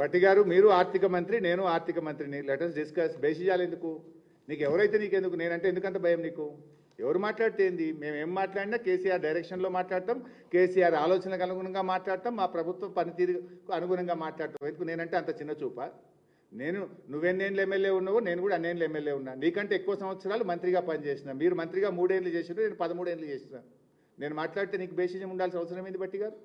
భట్టి గారు మీరు ఆర్థిక మంత్రి, నేను ఆర్థిక మంత్రిని. Let us discuss. బేసిజాలు ఎందుకు? నీకు ఎవరైతే నీకెందుకు? నేనంటే ఎందుకంత భయం నీకు? ఎవరు మాట్లాడితే ఏంది? మేము ఏం మాట్లాడినా కేసీఆర్ డైరెక్షన్లో మాట్లాడతాం, కేసీఆర్ ఆలోచనకు అనుగుణంగా మాట్లాడతాం, మా ప్రభుత్వ పనితీరుకు అనుగుణంగా మాట్లాడతాం. ఎందుకు నేనంటే అంత చిన్న చూపా? నువ్వెన్నేళ్ళు ఎమ్మెల్యే ఉన్నావో నేను కూడా అన్నేళ్ళు ఎమ్మెల్యే ఉన్నా. నీకంటే ఎక్కువ సంవత్సరాలు మంత్రిగా పనిచేసిన. మీరు మంత్రిగా 3 ఏళ్ళు చేసినారు, నేను 13 ఏళ్ళు చేసిన. నేను మాట్లాడితే నీకు బేసిజం ఉండాల్సిన అవసరం ఏంది భట్టి గారు?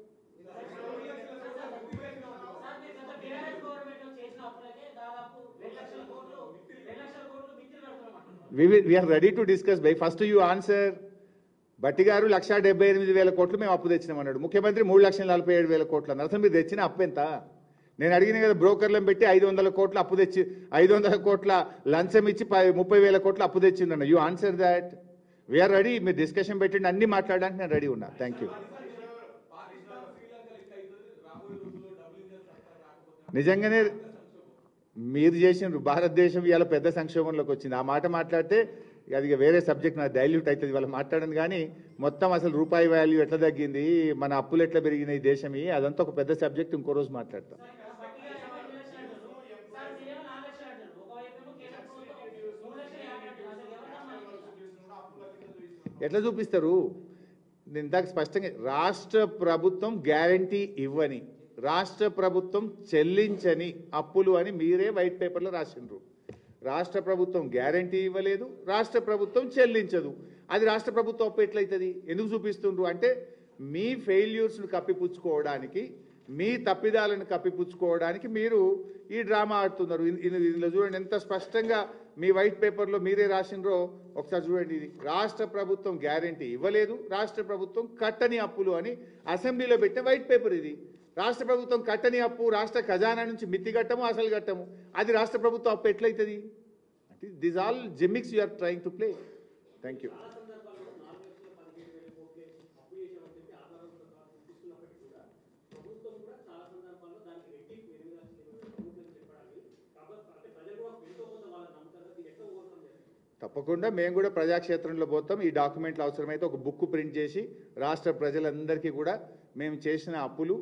We are ready to discuss. By first you answer. Bhatti గారు 1,78,000 కోట్లు మేము అప్పు తెచ్చినామన్నాడు. ముఖ్యమంత్రి 3,47,000 కోట్లు అన్నారు. అసలు మీరు తెచ్చిన అప్పు ఎంత? నేను అడిగిన కదా, బ్రోకర్లను పెట్టి 500 కోట్ల అప్పు తెచ్చి 500 కోట్ల లంచం ఇచ్చి 30,000 కోట్ల అప్పు తెచ్చిందన్న. You answer that. We're ready. మీరు డిస్కషన్ పెట్టండి, అన్ని మాట్లాడడానికి నేను రెడీ ఉన్నా. Thank you. నిజంగానే మీరు చేసిన భారతదేశం ఇవాళ పెద్ద సంక్షోభంలోకి వచ్చింది. ఆ మాట మాట్లాడితే అది వేరే సబ్జెక్ట్ నాకు డైల్యూట్ అవుతుంది. ఇవాళ మాట్లాడను కానీ మొత్తం అసలు రూపాయి వాల్యూ ఎట్లా తగ్గింది, మన అప్పులు ఎట్లా పెరిగినాయి దేశం, అదంతా ఒక పెద్ద సబ్జెక్ట్. ఇంకో రోజు మాట్లాడతాం. ఎట్లా చూపిస్తారు? నేను ఇందాక స్పష్టంగా రాష్ట్ర ప్రభుత్వం గ్యారంటీ ఇవ్వని, రాష్ట్ర ప్రభుత్వం చెల్లించని అప్పులు అని మీరే వైట్ పేపర్లో రాసిండ్రు. రాష్ట్ర ప్రభుత్వం గ్యారంటీ ఇవ్వలేదు, రాష్ట్ర ప్రభుత్వం చెల్లించదు. అది రాష్ట్ర ప్రభుత్వం అప్పు ఎట్లయితుంది? ఎందుకు చూపిస్తుండ్రు అంటే మీ ఫెయిల్యూర్స్ను కప్పిపుచ్చుకోవడానికి, మీ తప్పిదాలను కప్పిపుచ్చుకోవడానికి మీరు ఈ డ్రామా ఆడుతున్నారు. ఇందులో చూడండి ఎంత స్పష్టంగా మీ వైట్ పేపర్లో మీరే రాసినరో ఒకసారి చూడండి. ఇది రాష్ట్ర ప్రభుత్వం గ్యారంటీ ఇవ్వలేదు, రాష్ట్ర ప్రభుత్వం కట్టని అప్పులు అని అసెంబ్లీలో పెట్టిన వైట్ పేపర్ ఇది. రాష్ట్ర ప్రభుత్వం కట్టని అప్పు, రాష్ట్ర ఖజానా నుంచి మిత్తి కట్టము, అసలు కట్టము, అది రాష్ట్ర ప్రభుత్వం అప్పు ఎట్లయితుంది? అంటే this all gimmicks you are trying to play. Thank you. తప్పకుండా మేము కూడా ప్రజాక్షేత్రంలో పోతాం. ఈ డాక్యుమెంట్లు అవసరమైతే ఒక బుక్ ప్రింట్ చేసి రాష్ట్ర ప్రజలందరికీ కూడా మేము చేసిన అప్పులు